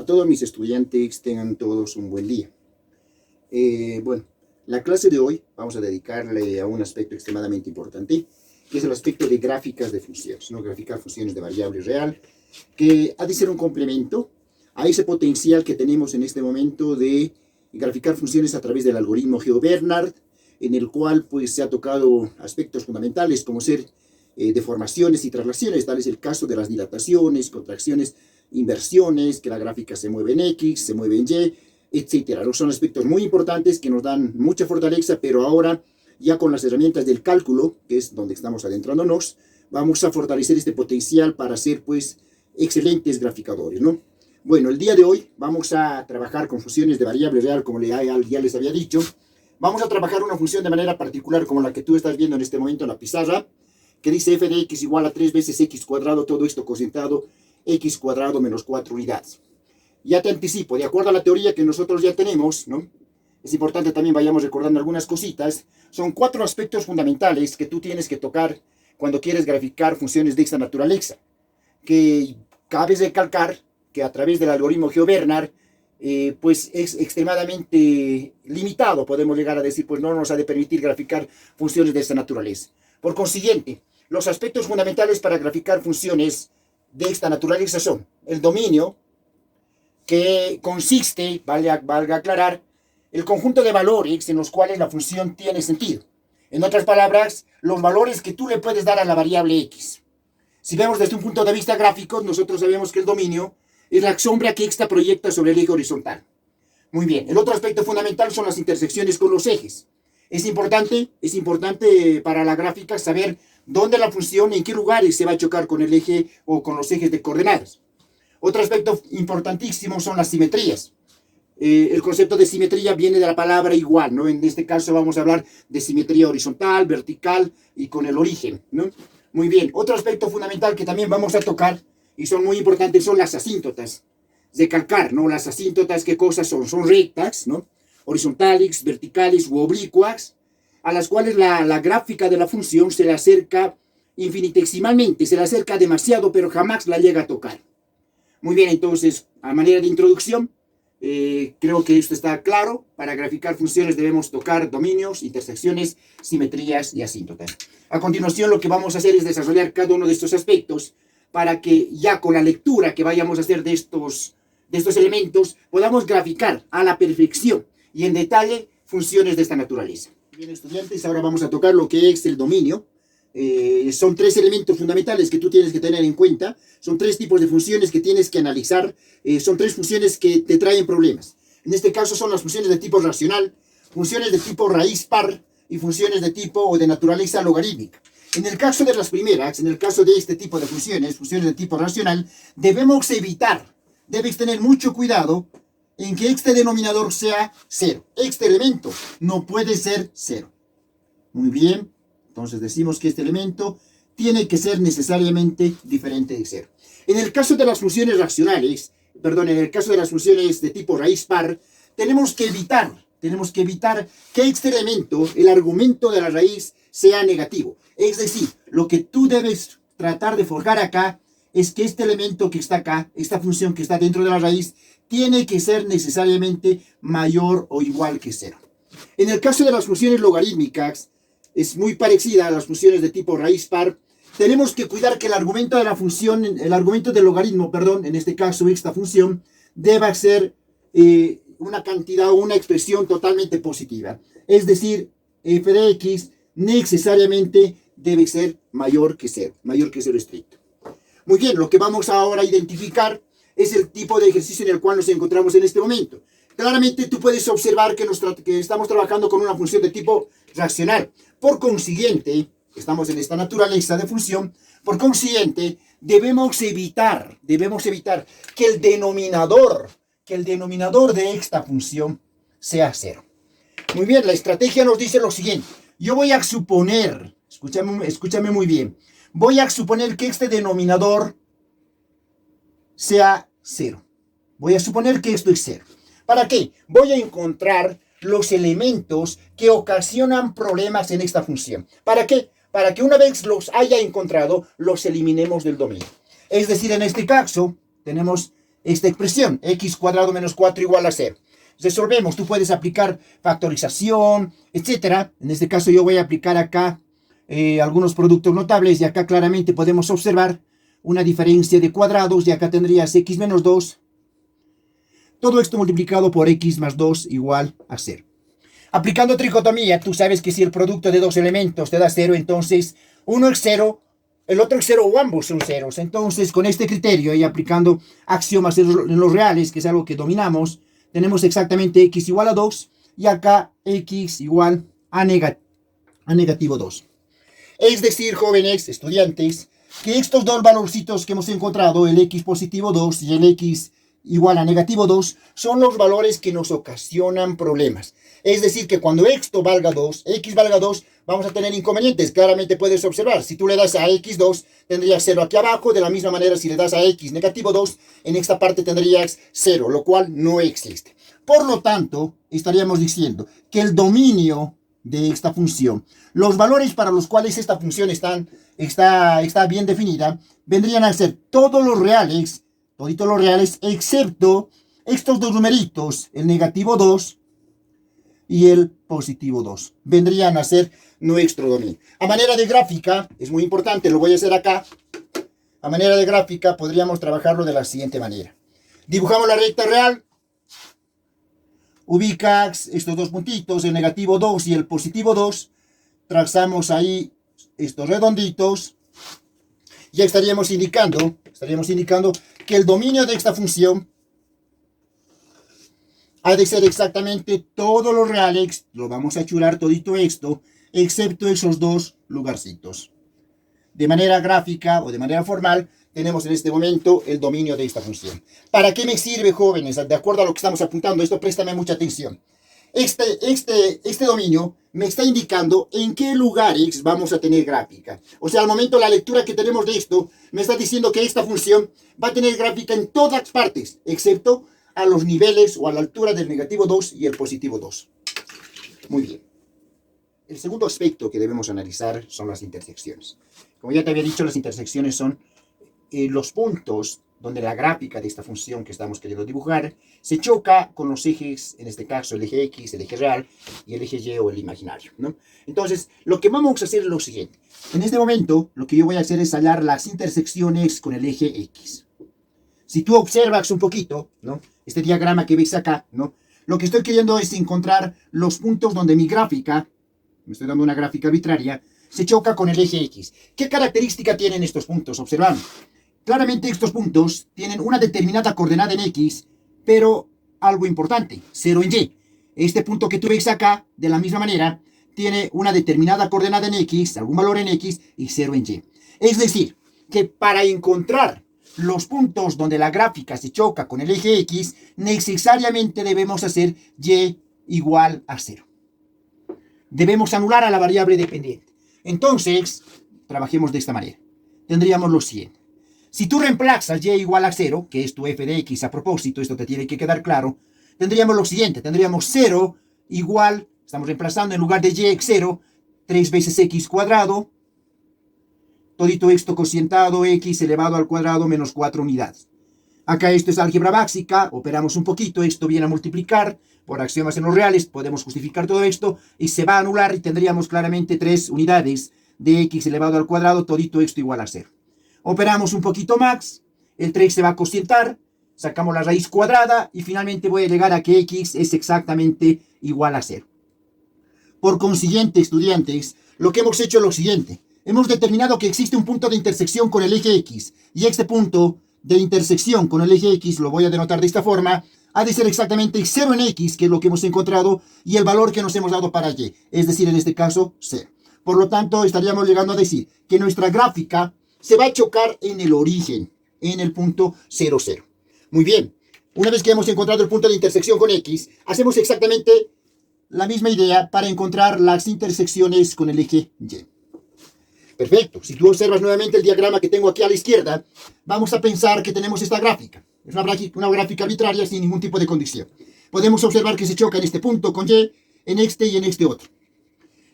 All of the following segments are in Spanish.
A todos mis estudiantes tengan todos un buen día. Bueno, la clase de hoy vamos a dedicarle a un aspecto extremadamente importante, que es el aspecto de gráficas de funciones, ¿no? Graficar funciones de variable real, que ha de ser un complemento a ese potencial que tenemos en este momento de graficar funciones a través del algoritmo GeoBernard, en el cual pues se ha tocado aspectos fundamentales como ser deformaciones y traslaciones, tal es el caso de las dilataciones, contracciones, inversiones, que la gráfica se mueve en X, se mueve en Y, etcétera. Son aspectos muy importantes que nos dan mucha fortaleza, pero ahora ya con las herramientas del cálculo, que es donde estamos adentrándonos, vamos a fortalecer este potencial para ser pues excelentes graficadores, ¿no? Bueno, el día de hoy vamos a trabajar con funciones de variable real, como ya les había dicho. Vamos a trabajar una función de manera particular como la que tú estás viendo en este momento en la pizarra, que dice f de x igual a 3 veces x cuadrado, todo esto cosentado, x cuadrado menos 4 unidades. Ya te anticipo, de acuerdo a la teoría que nosotros ya tenemos, ¿no? Es importante también vayamos recordando algunas cositas. Son 4 aspectos fundamentales que tú tienes que tocar cuando quieres graficar funciones de esta naturaleza. Que cabe recalcar que a través del algoritmo GeoBernard, pues es extremadamente limitado, podemos llegar a decir, pues no nos ha de permitir graficar funciones de esta naturaleza. Por consiguiente, los aspectos fundamentales para graficar funciones de esta naturaleza son el dominio, que consiste, valga aclarar, el conjunto de valores en los cuales la función tiene sentido. En otras palabras, los valores que tú le puedes dar a la variable x. Si vemos desde un punto de vista gráfico, nosotros sabemos que el dominio es la sombra que ésta proyecta sobre el eje horizontal. Muy bien, el otro aspecto fundamental son las intersecciones con los ejes. Es importante para la gráfica saber dónde la función, en qué lugares se va a chocar con el eje o con los ejes de coordenadas. Otro aspecto importantísimo son las simetrías. El concepto de simetría viene de la palabra igual, ¿no? En este caso vamos a hablar de simetría horizontal, vertical y con el origen, ¿no? Muy bien, otro aspecto fundamental que también vamos a tocar y son muy importantes son las asíntotas. Recalcar, ¿no? Las asíntotas, ¿qué cosas son? Son rectas, ¿no? Horizontales, verticales u oblicuas, a las cuales la gráfica de la función se le acerca infinitesimalmente, se le acerca demasiado, pero jamás la llega a tocar. Muy bien, entonces, a manera de introducción, creo que esto está claro. Para graficar funciones debemos tocar dominios, intersecciones, simetrías y asíntotas. A continuación, lo que vamos a hacer es desarrollar cada uno de estos aspectos para que ya con la lectura que vayamos a hacer de estos elementos podamos graficar a la perfección y en detalle funciones de esta naturaleza. Bien, estudiantes, ahora vamos a tocar lo que es el dominio. Son 3 elementos fundamentales que tú tienes que tener en cuenta. Son 3 tipos de funciones que tienes que analizar. Son 3 funciones que te traen problemas. En este caso son las funciones de tipo racional, funciones de tipo raíz par y funciones de tipo o de naturaleza logarítmica. En el caso de las primeras, en el caso de este tipo de funciones de tipo racional, debes tener mucho cuidado en que este denominador sea 0. Este elemento no puede ser 0. Muy bien. Entonces decimos que este elemento tiene que ser necesariamente diferente de 0. En el caso de las funciones racionales, en el caso de las funciones de tipo raíz par, tenemos que evitar que este elemento, el argumento de la raíz, sea negativo. Es decir, lo que tú debes tratar de forjar acá es que este elemento que está acá, esta función que está dentro de la raíz, tiene que ser necesariamente mayor o igual que 0. En el caso de las funciones logarítmicas, es muy parecida a las funciones de tipo raíz par. Tenemos que cuidar que el argumento de la función, el argumento del logaritmo, en este caso esta función, deba ser una cantidad o una expresión totalmente positiva. Es decir, f de x necesariamente debe ser mayor que 0 estricto. Muy bien, lo que vamos ahora a identificar es el tipo de ejercicio en el cual nos encontramos en este momento. Claramente tú puedes observar que estamos trabajando con una función de tipo racional. Por consiguiente, estamos en esta naturaleza de función, por consiguiente, debemos evitar que el denominador de esta función sea 0. Muy bien, la estrategia nos dice lo siguiente. Yo voy a suponer, escúchame muy bien, voy a suponer que este denominador sea 0. Voy a suponer que esto es 0. ¿Para qué? Voy a encontrar los elementos que ocasionan problemas en esta función. ¿Para qué? Para que una vez los haya encontrado, los eliminemos del dominio. Es decir, en este caso, tenemos esta expresión, x cuadrado menos 4 igual a 0. Resolvemos, tú puedes aplicar factorización, etcétera. En este caso yo voy a aplicar acá algunos productos notables, y acá claramente podemos observar una diferencia de cuadrados, y acá tendrías x menos 2. Todo esto multiplicado por x más 2 igual a 0. Aplicando tricotomía, tú sabes que si el producto de dos elementos te da 0, entonces uno es 0, el otro es 0 o ambos son ceros. Entonces, con este criterio y aplicando axiomas en los reales, que es algo que dominamos, tenemos exactamente x igual a 2 y acá x igual a negativo 2. Es decir, jóvenes estudiantes, que estos dos valorcitos que hemos encontrado, el x positivo 2 y el x igual a negativo 2, son los valores que nos ocasionan problemas. Es decir, que cuando esto valga 2, x valga 2, vamos a tener inconvenientes. Claramente puedes observar, si tú le das a x2, tendrías 0 aquí abajo. De la misma manera, si le das a x negativo 2, en esta parte tendrías 0, lo cual no existe. Por lo tanto, estaríamos diciendo que el dominio de esta función, los valores para los cuales esta función está bien definida, vendrían a ser todos los reales, excepto estos dos numeritos, el negativo 2 y el positivo 2. Vendrían a ser nuestro dominio. A manera de gráfica, es muy importante, lo voy a hacer acá. A manera de gráfica podríamos trabajarlo de la siguiente manera. Dibujamos la recta real. Ubicas estos dos puntitos, el negativo 2 y el positivo 2. Trazamos ahí estos redonditos. Ya estaríamos indicando que el dominio de esta función ha de ser exactamente todos los reales, lo vamos a chular todito esto, excepto esos dos lugarcitos. De manera gráfica o de manera formal, tenemos en este momento el dominio de esta función. ¿Para qué me sirve, jóvenes? De acuerdo a lo que estamos apuntando, esto préstame mucha atención. Este dominio me está indicando en qué lugares vamos a tener gráfica. O sea, al momento la lectura que tenemos de esto, me está diciendo que esta función va a tener gráfica en todas partes, excepto a los niveles o a la altura del negativo 2 y el positivo 2. Muy bien. El segundo aspecto que debemos analizar son las intersecciones. Como ya te había dicho, las intersecciones son los puntos donde la gráfica de esta función que estamos queriendo dibujar se choca con los ejes, en este caso el eje X, el eje real, y el eje Y o el imaginario, ¿no? Entonces, lo que vamos a hacer es lo siguiente. En este momento, lo que yo voy a hacer es hallar las intersecciones con el eje X. Si tú observas un poquito, ¿no?, este diagrama que veis acá, ¿no?, lo que estoy queriendo es encontrar los puntos donde mi gráfica, me estoy dando una gráfica arbitraria, se choca con el eje X. ¿Qué característica tienen estos puntos? Observamos. Claramente estos puntos tienen una determinada coordenada en X, pero algo importante, 0 en Y. Este punto que tú veis acá, de la misma manera, tiene una determinada coordenada en X, algún valor en X, y 0 en Y. Es decir, que para encontrar los puntos donde la gráfica se choca con el eje X, necesariamente debemos hacer Y igual a 0. Debemos anular a la variable dependiente. Entonces, trabajemos de esta manera. Tendríamos lo siguiente. Si tú reemplazas Y igual a 0, que es tu f de X a propósito, esto te tiene que quedar claro, tendríamos lo siguiente. Tendríamos 0 igual, estamos reemplazando en lugar de Y 0, 3 veces X cuadrado, todito esto cocientado, X elevado al cuadrado menos 4 unidades. Acá esto es álgebra básica, operamos un poquito, esto viene a multiplicar por axiomas en los reales, podemos justificar todo esto y se va a anular y tendríamos claramente 3 unidades de X elevado al cuadrado, todito esto igual a 0. Operamos un poquito más, el 3 se va a cocientar, sacamos la raíz cuadrada y finalmente voy a llegar a que X es exactamente igual a 0. Por consiguiente, estudiantes, lo que hemos hecho es lo siguiente. Hemos determinado que existe un punto de intersección con el eje X y este punto de intersección con el eje X, lo voy a denotar de esta forma, ha de ser exactamente 0 en X, que es lo que hemos encontrado, y el valor que nos hemos dado para Y, es decir, en este caso, 0. Por lo tanto, estaríamos llegando a decir que nuestra gráfica se va a chocar en el origen, en el punto 0, 0. Muy bien, una vez que hemos encontrado el punto de intersección con X, hacemos exactamente la misma idea para encontrar las intersecciones con el eje Y. Perfecto, si tú observas nuevamente el diagrama que tengo aquí a la izquierda, vamos a pensar que tenemos esta gráfica. Es una gráfica arbitraria sin ningún tipo de condición. Podemos observar que se choca en este punto con Y, en este y en este otro.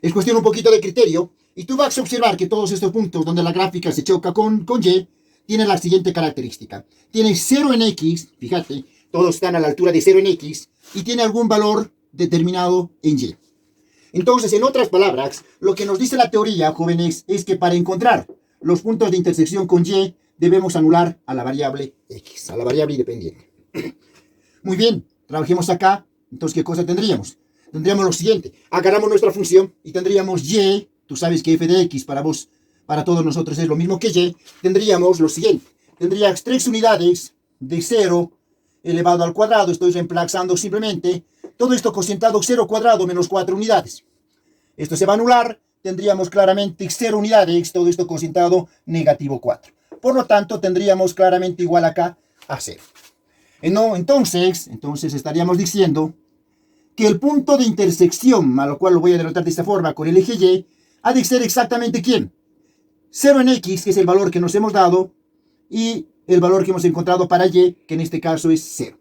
Es cuestión un poquito de criterio, y tú vas a observar que todos estos puntos donde la gráfica se choca con Y, tiene la siguiente característica. Tiene 0 en X, fíjate, todos están a la altura de 0 en X, y tiene algún valor determinado en Y. Entonces, en otras palabras, lo que nos dice la teoría, jóvenes, es que para encontrar los puntos de intersección con Y, debemos anular a la variable X, a la variable independiente. Muy bien, trabajemos acá. Entonces, ¿qué cosa tendríamos? Tendríamos lo siguiente. Agarramos nuestra función y tendríamos Y. Tú sabes que f de X para vos, para todos nosotros es lo mismo que Y. Tendríamos lo siguiente. Tendrías 3 unidades de 0 elevado al cuadrado. Estoy reemplazando simplemente todo esto cocientado 0 cuadrado menos 4 unidades. Esto se va a anular. Tendríamos claramente 0 unidades, todo esto cocientado negativo 4. Por lo tanto, tendríamos claramente igual acá a 0. No, entonces estaríamos diciendo que el punto de intersección, a lo cual lo voy a denotar de esta forma, con el eje Y, ha de ser exactamente ¿quién? 0 en X, que es el valor que nos hemos dado, y el valor que hemos encontrado para Y, que en este caso es 0.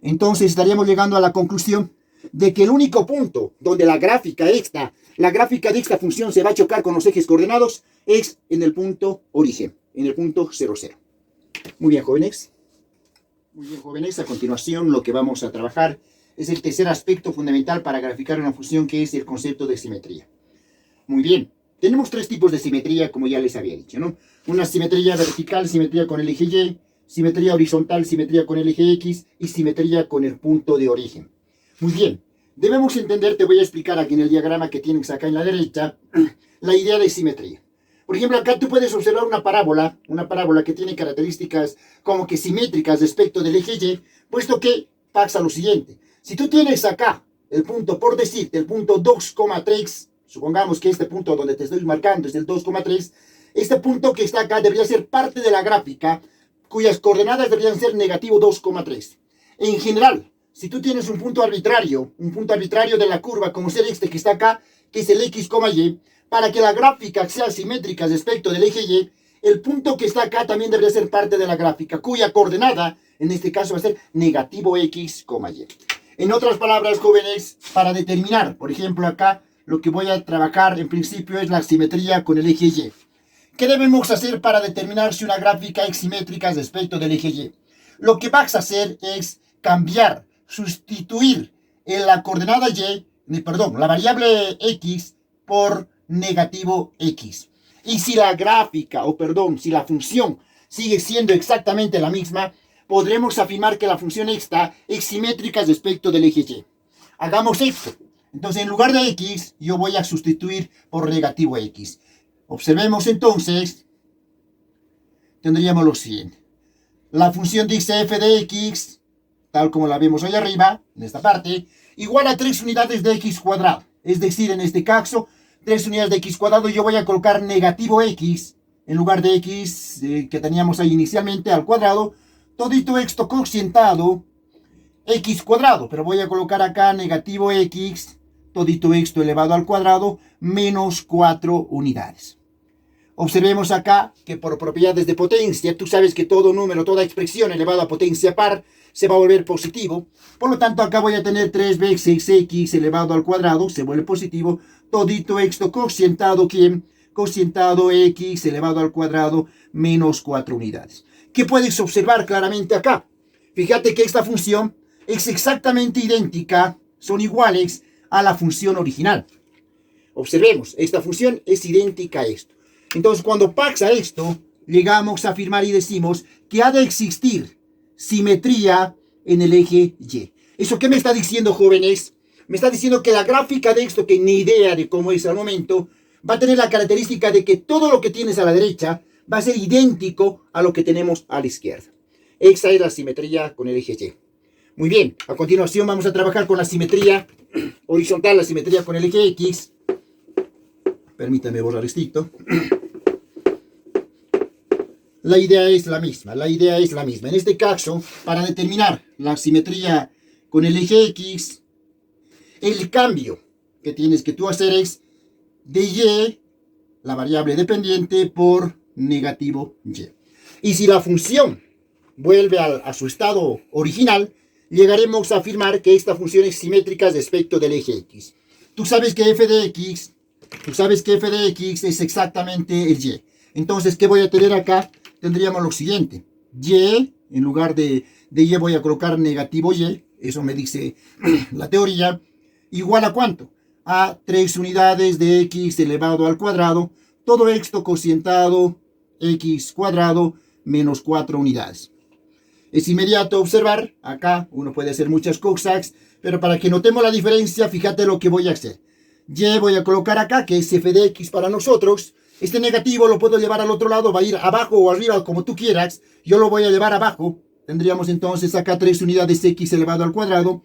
Entonces estaríamos llegando a la conclusión de que el único punto donde la gráfica de esta función se va a chocar con los ejes coordenados es en el punto origen, en el punto 0, 0. Muy bien, jóvenes. Muy bien, jóvenes. A continuación, lo que vamos a trabajar es el tercer aspecto fundamental para graficar una función, que es el concepto de simetría. Muy bien. Tenemos 3 tipos de simetría, como ya les había dicho, ¿no? Una simetría vertical, simetría con el eje Y, simetría horizontal, simetría con el eje X y simetría con el punto de origen. Muy bien. Debemos entender, te voy a explicar aquí en el diagrama que tienes acá en la derecha, la idea de simetría. Por ejemplo, acá tú puedes observar una parábola que tiene características como que simétricas respecto del eje Y, puesto que pasa lo siguiente. Si tú tienes acá el punto, por decirte, el punto 2,3, supongamos que este punto donde te estoy marcando es el 2,3, este punto que está acá debería ser parte de la gráfica, cuyas coordenadas deberían ser negativo 2,3. En general, si tú tienes un punto arbitrario de la curva, como ser este que está acá, que es el X, Y, para que la gráfica sea simétrica respecto del eje Y, el punto que está acá también debería ser parte de la gráfica, cuya coordenada, en este caso, va a ser negativo X, Y. En otras palabras, jóvenes, para determinar, por ejemplo, acá, lo que voy a trabajar en principio es la simetría con el eje Y. ¿Qué debemos hacer para determinar si una gráfica es simétrica respecto del eje Y? Lo que vas a hacer es cambiar, sustituir la coordenada la variable X por negativo X. Y si la gráfica, si la función sigue siendo exactamente la misma, podremos afirmar que la función esta es simétrica respecto del eje Y. Hagamos esto. Entonces, en lugar de X, yo voy a sustituir por negativo X. Observemos entonces, tendríamos lo siguiente. La función dice f de X, tal como la vemos ahí arriba, en esta parte, igual a 3 unidades de X cuadrado. Es decir, en este caso, 3 unidades de X cuadrado, yo voy a colocar negativo X, en lugar de X que teníamos ahí inicialmente, al cuadrado, todito esto cocientado, X cuadrado, pero voy a colocar acá negativo X, todito esto elevado al cuadrado, menos 4 unidades. Observemos acá que por propiedades de potencia, tú sabes que todo número, toda expresión elevada a potencia par se va a volver positivo. Por lo tanto, acá voy a tener 3 veces X elevado al cuadrado, se vuelve positivo. Todito esto cocientado, ¿quién? Cocientado X elevado al cuadrado menos 4 unidades. ¿Qué puedes observar claramente acá? Fíjate que esta función es exactamente idéntica, son iguales a la función original. Observemos, esta función es idéntica a esto. Entonces, cuando pasa esto, llegamos a afirmar y decimos que ha de existir simetría en el eje Y. ¿Eso qué me está diciendo, jóvenes? Me está diciendo que la gráfica de esto, que ni idea de cómo es al momento, va a tener la característica de que todo lo que tienes a la derecha va a ser idéntico a lo que tenemos a la izquierda. Esa es la simetría con el eje Y. Muy bien, a continuación vamos a trabajar con la simetría horizontal, la simetría con el eje X. Permítanme borrar esto. La idea es la misma, En este caso, para determinar la simetría con el eje X, el cambio que tienes que tú hacer es de Y, la variable dependiente, por negativo Y. Y si la función vuelve a su estado original, llegaremos a afirmar que esta función es simétrica respecto del eje X. Tú sabes que f de X es exactamente el Y. Entonces, ¿qué voy a tener acá? tendríamos lo siguiente. Y, en lugar de y voy a colocar negativo y, eso me dice la teoría, igual a ¿cuánto? A 3 unidades de x elevado al cuadrado, todo esto cocientado x cuadrado menos 4 unidades. Es inmediato observar, acá uno puede hacer muchas cosas, pero para que notemos la diferencia, fíjate lo que voy a hacer. Y voy a colocar acá, que es f de x para nosotros. Este negativo lo puedo llevar al otro lado, va a ir abajo o arriba, como tú quieras. Yo lo voy a llevar abajo. Tendríamos entonces acá 3 unidades x elevado al cuadrado.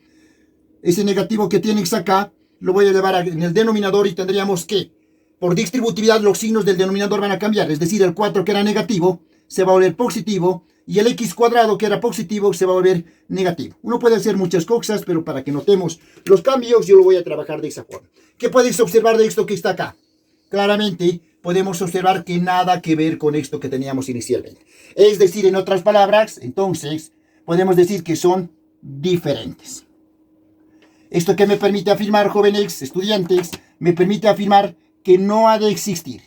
Ese negativo que tienes acá, lo voy a llevar en el denominador y tendríamos que, por distributividad, los signos del denominador van a cambiar. Es decir, el 4 que era negativo se va a volver positivo y el x cuadrado que era positivo se va a volver negativo. Uno puede hacer muchas cosas, pero para que notemos los cambios, yo lo voy a trabajar de esa forma. ¿Qué puedes observar de esto que está acá? Claramente podemos observar que nada que ver con esto que teníamos inicialmente. Es decir, en otras palabras, entonces, podemos decir que son diferentes. Esto que me permite afirmar, jóvenes estudiantes, me permite afirmar que no ha de existir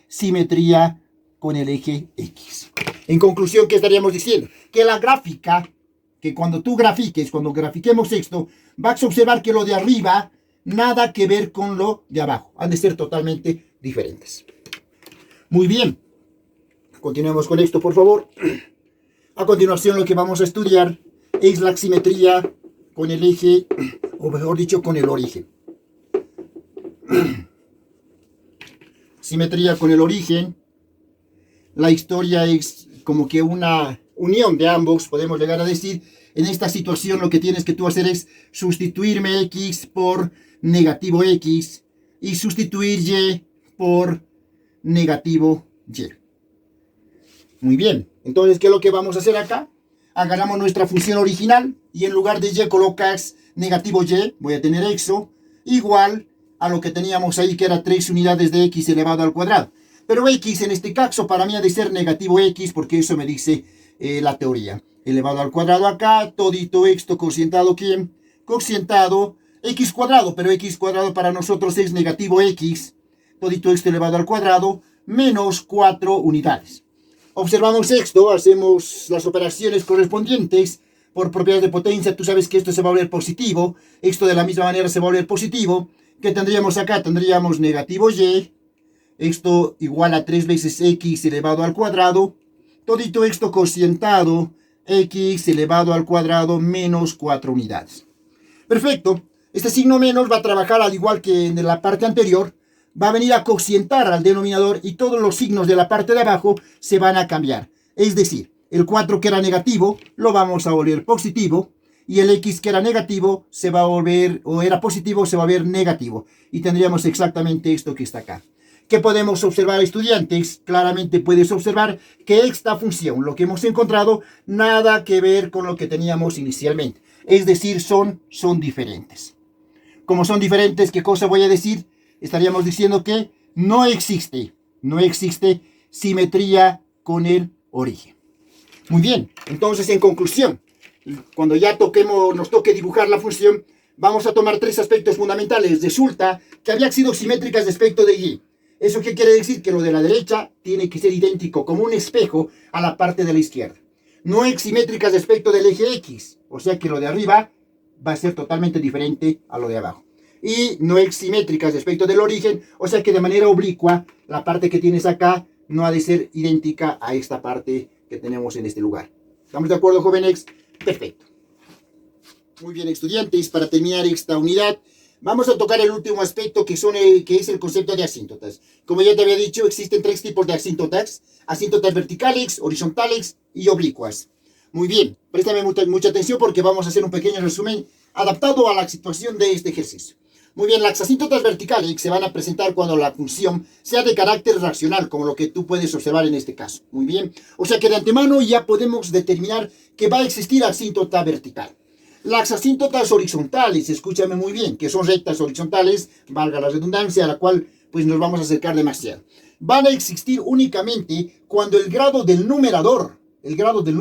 simetría con el eje X. En conclusión, ¿qué estaríamos diciendo? Que la gráfica, que cuando tú grafiques, cuando grafiquemos esto, vas a observar que lo de arriba nada que ver con lo de abajo. Han de ser totalmente diferentes. Muy bien. Continuemos con esto, por favor. A continuación, lo que vamos a estudiar es la simetría con el eje, o mejor dicho, con el origen. Simetría con el origen. La historia es como que una unión de ambos, podemos llegar a decir. En esta situación lo que tienes que tú hacer es sustituirme x por negativo x y sustituir y por negativo y. Muy bien, entonces, ¿qué es lo que vamos a hacer acá? Agarramos nuestra función original y en lugar de y colocas negativo y, voy a tener eso igual a lo que teníamos ahí, que era 3 unidades de x elevado al cuadrado. Pero x en este caso para mí ha de ser negativo x, porque eso me dice la teoría. Elevado al cuadrado acá, todito esto cocientado, ¿quién? Cocientado x cuadrado, pero x cuadrado para nosotros es negativo x, todito esto elevado al cuadrado, menos 4 unidades. Observamos esto, hacemos las operaciones correspondientes por propiedad de potencia. Tú sabes que esto se va a volver positivo, esto de la misma manera se va a volver positivo. ¿Qué tendríamos acá? Tendríamos negativo y, esto igual a 3 veces x elevado al cuadrado, todito esto cocientado, x elevado al cuadrado menos 4 unidades. Perfecto, este signo menos va a trabajar al igual que en la parte anterior, va a venir a cocientar al denominador y todos los signos de la parte de abajo se van a cambiar. Es decir, el 4 que era negativo lo vamos a volver positivo y el x que era negativo se va a volver, o era positivo, se va a volver negativo. Y tendríamos exactamente esto que está acá. ¿Qué podemos observar, estudiantes? Claramente puedes observar que esta función, lo que hemos encontrado, nada que ver con lo que teníamos inicialmente. Es decir, son diferentes. Como son diferentes, ¿qué cosa voy a decir? Estaríamos diciendo que no existe simetría con el origen. Muy bien, entonces en conclusión, cuando ya nos toque dibujar la función, vamos a tomar 3 aspectos fundamentales. Resulta que había sido simétricas respecto de y. ¿Eso qué quiere decir? Que lo de la derecha tiene que ser idéntico como un espejo a la parte de la izquierda. No es simétricas respecto del eje X, o sea que lo de arriba va a ser totalmente diferente a lo de abajo. Y no es simétricas respecto del origen, o sea que de manera oblicua la parte que tienes acá no ha de ser idéntica a esta parte que tenemos en este lugar. ¿Estamos de acuerdo, jóvenes? Perfecto. Muy bien, estudiantes, para terminar esta unidad, vamos a tocar el último aspecto que es el concepto de asíntotas. Como ya te había dicho, existen 3 tipos de asíntotas. Asíntotas verticales, horizontales y oblicuas. Muy bien, préstame mucha atención porque vamos a hacer un pequeño resumen adaptado a la situación de este ejercicio. Muy bien, las asíntotas verticales se van a presentar cuando la función sea de carácter racional, como lo que tú puedes observar en este caso. Muy bien, o sea que de antemano ya podemos determinar que va a existir asíntota vertical. Las asíntotas horizontales, escúchame muy bien, que son rectas horizontales, valga la redundancia, a la cual pues nos vamos a acercar demasiado. Van a existir únicamente cuando el grado del numerador, el grado de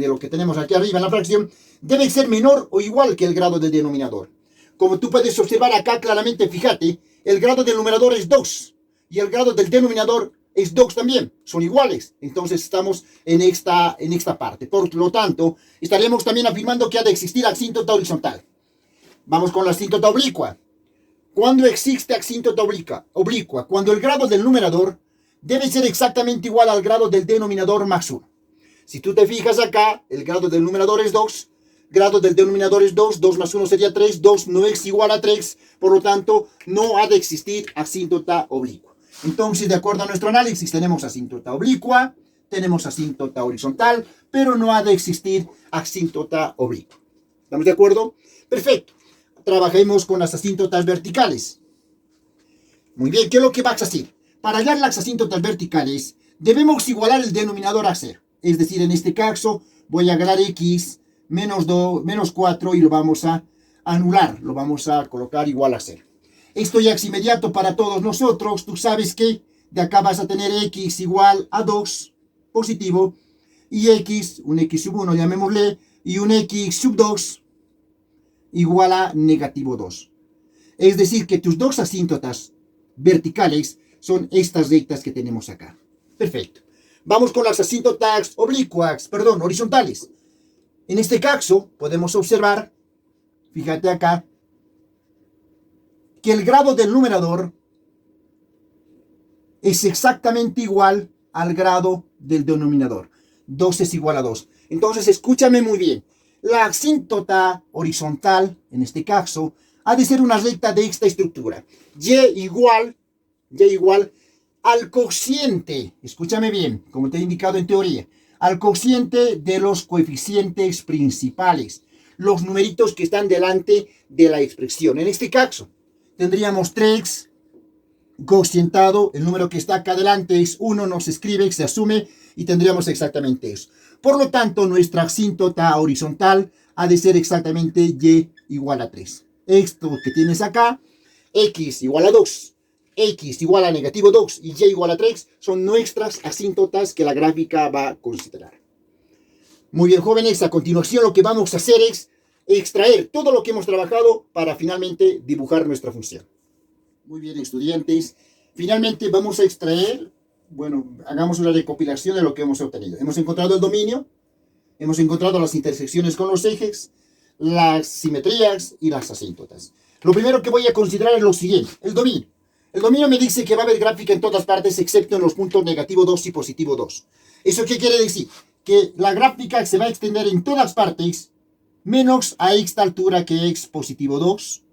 lo que tenemos aquí arriba en la fracción, debe ser menor o igual que el grado del denominador. Como tú puedes observar acá claramente, fíjate, el grado del numerador es 2 y el grado del denominador es 2 también, son iguales. Entonces estamos en esta parte. Por lo tanto, estaríamos también afirmando que ha de existir asíntota horizontal. Vamos con la asíntota oblicua. ¿Cuándo existe asíntota oblicua? Cuando el grado del numerador debe ser exactamente igual al grado del denominador más 1. Si tú te fijas acá, el grado del numerador es 2, grado del denominador es 2, 2 más 1 sería 3, 2 no es igual a 3, por lo tanto, no ha de existir asíntota oblicua. Entonces, de acuerdo a nuestro análisis, tenemos asíntota oblicua, tenemos asíntota horizontal, pero no ha de existir asíntota oblicua. ¿Estamos de acuerdo? Perfecto. Trabajemos con las asíntotas verticales. Muy bien, ¿qué es lo que vas a hacer? Para hallar las asíntotas verticales, debemos igualar el denominador a 0. Es decir, en este caso, voy a agarrar x menos 4 y lo vamos a anular. Lo vamos a colocar igual a 0. Esto ya es inmediato para todos nosotros. Tú sabes que de acá vas a tener x igual a 2, positivo, y x, un x sub 1, llamémosle, y un x sub 2, igual a negativo 2. Es decir, que tus dos asíntotas verticales son estas rectas que tenemos acá. Perfecto. Vamos con las asíntotas horizontales. En este caso, podemos observar, fíjate acá, que el grado del numerador es exactamente igual al grado del denominador. 2 es igual a 2. Entonces, escúchame muy bien. La asíntota horizontal, en este caso, ha de ser una recta de esta estructura. Y igual al cociente, escúchame bien, como te he indicado en teoría, al cociente de los coeficientes principales, los numeritos que están delante de la expresión. En este caso, tendríamos 3 cocientado, el número que está acá adelante es 1, no se escribe, se asume, y tendríamos exactamente eso. Por lo tanto, nuestra asíntota horizontal ha de ser exactamente y igual a 3. Esto que tienes acá, x igual a 2, x igual a negativo 2 y y igual a 3, son nuestras asíntotas que la gráfica va a considerar. Muy bien, jóvenes, a continuación lo que vamos a hacer es extraer todo lo que hemos trabajado para finalmente dibujar nuestra función. Muy bien, estudiantes, finalmente vamos a extraer, hagamos una recopilación de lo que hemos obtenido. Hemos encontrado el dominio, hemos encontrado las intersecciones con los ejes, las simetrías y las asíntotas. Lo primero que voy a considerar es lo siguiente, el dominio. El dominio me dice que va a haber gráfica en todas partes excepto en los puntos negativo 2 y positivo 2. ¿Eso qué quiere decir? Que la gráfica se va a extender en todas partes menos a esta altura que es positivo 2.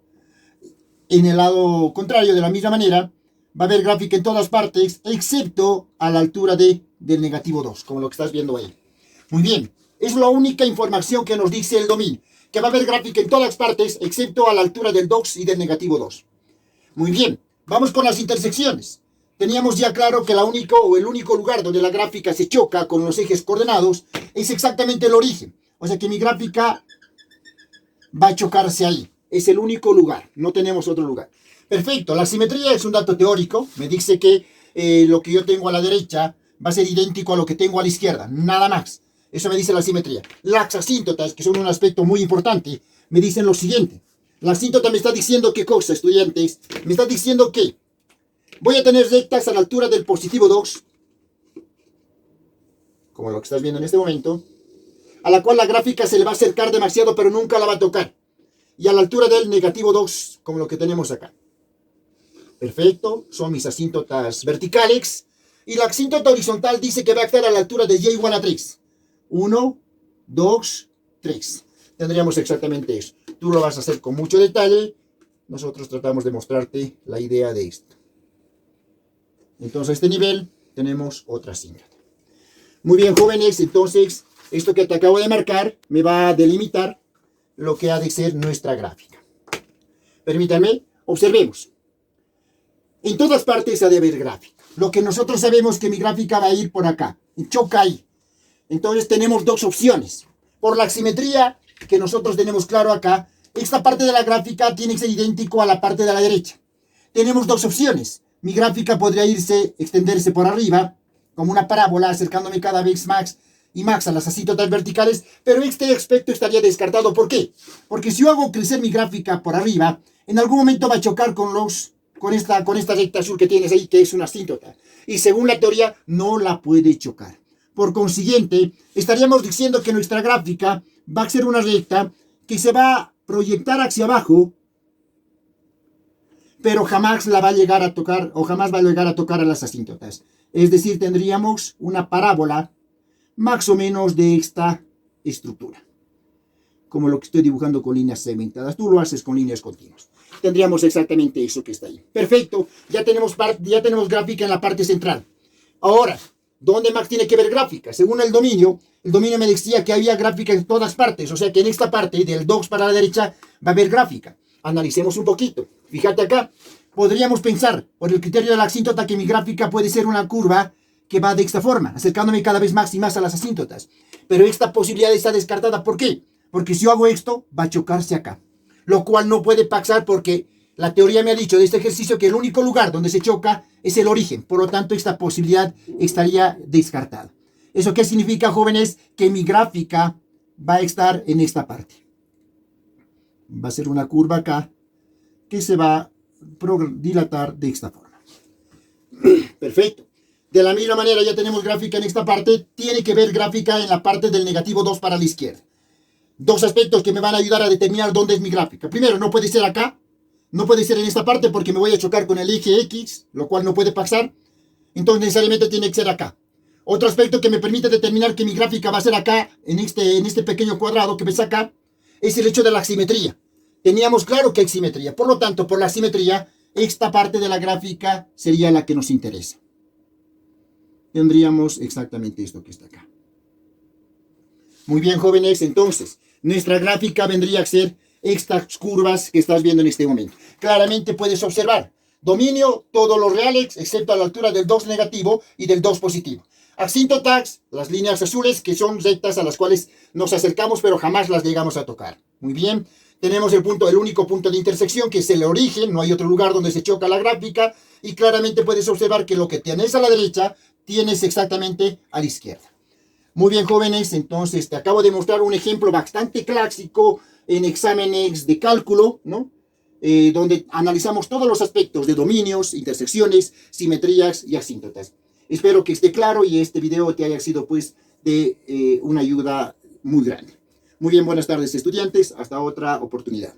En el lado contrario, de la misma manera, va a haber gráfica en todas partes excepto a la altura del negativo 2, como lo que estás viendo ahí. Muy bien, es la única información que nos dice el dominio, que va a haber gráfica en todas partes excepto a la altura del 2 y del negativo 2. Muy bien, vamos con las intersecciones. Teníamos ya claro que el único lugar donde la gráfica se choca con los ejes coordenados es exactamente el origen. O sea que mi gráfica va a chocarse ahí. Es el único lugar, no tenemos otro lugar. Perfecto, la simetría es un dato teórico. Me dice que lo que yo tengo a la derecha va a ser idéntico a lo que tengo a la izquierda, nada más. Eso me dice la simetría. Las asíntotas, que son un aspecto muy importante, me dicen lo siguiente. La asíntota me está diciendo qué cosa, estudiantes. Me está diciendo que voy a tener rectas a la altura del positivo 2, como lo que estás viendo en este momento, a la cual la gráfica se le va a acercar demasiado, pero nunca la va a tocar. Y a la altura del negativo 2, como lo que tenemos acá. Perfecto, son mis asíntotas verticales. Y la asíntota horizontal dice que va a estar a la altura de y igual a 3. 1, 2, 3. Tendríamos exactamente eso. Tú lo vas a hacer con mucho detalle. Nosotros tratamos de mostrarte la idea de esto. Entonces a este nivel tenemos otra asíntota. Muy bien, jóvenes, entonces esto que te acabo de marcar me va a delimitar lo que ha de ser nuestra gráfica. Permítanme, observemos. En todas partes ha de haber gráfica. Lo que nosotros sabemos que mi gráfica va a ir por acá, choca ahí. Entonces tenemos dos opciones. Por la simetría que nosotros tenemos claro acá, esta parte de la gráfica tiene que ser idéntico a la parte de la derecha. Tenemos dos opciones. Mi gráfica podría extenderse por arriba, como una parábola, acercándome cada vez más y más a las asíntotas verticales, pero este aspecto estaría descartado. ¿Por qué? Porque si yo hago crecer mi gráfica por arriba, en algún momento va a chocar con esta recta azul que tienes ahí, que es una asíntota. y según la teoría no la puede chocar. Por consiguiente, estaríamos diciendo que nuestra gráfica va a ser una recta que se va a proyectar hacia abajo, pero jamás la va a llegar a tocar o jamás va a llegar a tocar a las asíntotas. Es decir, tendríamos una parábola más o menos de esta estructura, como lo que estoy dibujando con líneas segmentadas. Tú lo haces con líneas continuas. Tendríamos exactamente eso que está ahí. Perfecto, ya tenemos gráfica en la parte central. Ahora, ¿dónde más tiene que ver gráfica? Según el dominio me decía que había gráfica en todas partes, o sea que en esta parte del 2 para la derecha va a haber gráfica. Analicemos un poquito. Fíjate acá, podríamos pensar, por el criterio de la asíntota, que mi gráfica puede ser una curva que va de esta forma, acercándome cada vez más y más a las asíntotas. Pero esta posibilidad está descartada. ¿Por qué? Porque si yo hago esto, va a chocarse acá. Lo cual no puede pasar porque la teoría me ha dicho de este ejercicio que el único lugar donde se choca es el origen. Por lo tanto, esta posibilidad estaría descartada. ¿Eso qué significa, jóvenes? Que mi gráfica va a estar en esta parte. Va a ser una curva acá que se va a dilatar de esta forma. Perfecto. De la misma manera ya tenemos gráfica en esta parte. Tiene que ver gráfica en la parte del negativo 2 para la izquierda. Dos aspectos que me van a ayudar a determinar dónde es mi gráfica. Primero, no puede ser acá. No puede ser en esta parte porque me voy a chocar con el eje X, lo cual no puede pasar. Entonces necesariamente tiene que ser acá. Otro aspecto que me permite determinar que mi gráfica va a ser acá, en este pequeño cuadrado que ves acá, es el hecho de la simetría. Teníamos claro que hay simetría. Por lo tanto, por la simetría, esta parte de la gráfica sería la que nos interesa. Tendríamos exactamente esto que está acá. Muy bien, jóvenes. Entonces, nuestra gráfica vendría a ser estas curvas que estás viendo en este momento. Claramente puedes observar. Dominio, todos los reales, excepto a la altura del 2 negativo y del 2 positivo. Asíntotas, las líneas azules, que son rectas a las cuales nos acercamos, pero jamás las llegamos a tocar. Muy bien. Tenemos el único punto de intersección, que es el origen. No hay otro lugar donde se choca la gráfica. Y claramente puedes observar que lo que tienes a la derecha, tienes exactamente a la izquierda. Muy bien, jóvenes. Entonces, te acabo de mostrar un ejemplo bastante clásico en exámenes de cálculo, ¿no? Donde analizamos todos los aspectos de dominios, intersecciones, simetrías y asíntotas. Espero que esté claro y este video te haya sido pues de una ayuda muy grande. Muy bien, buenas tardes estudiantes, hasta otra oportunidad.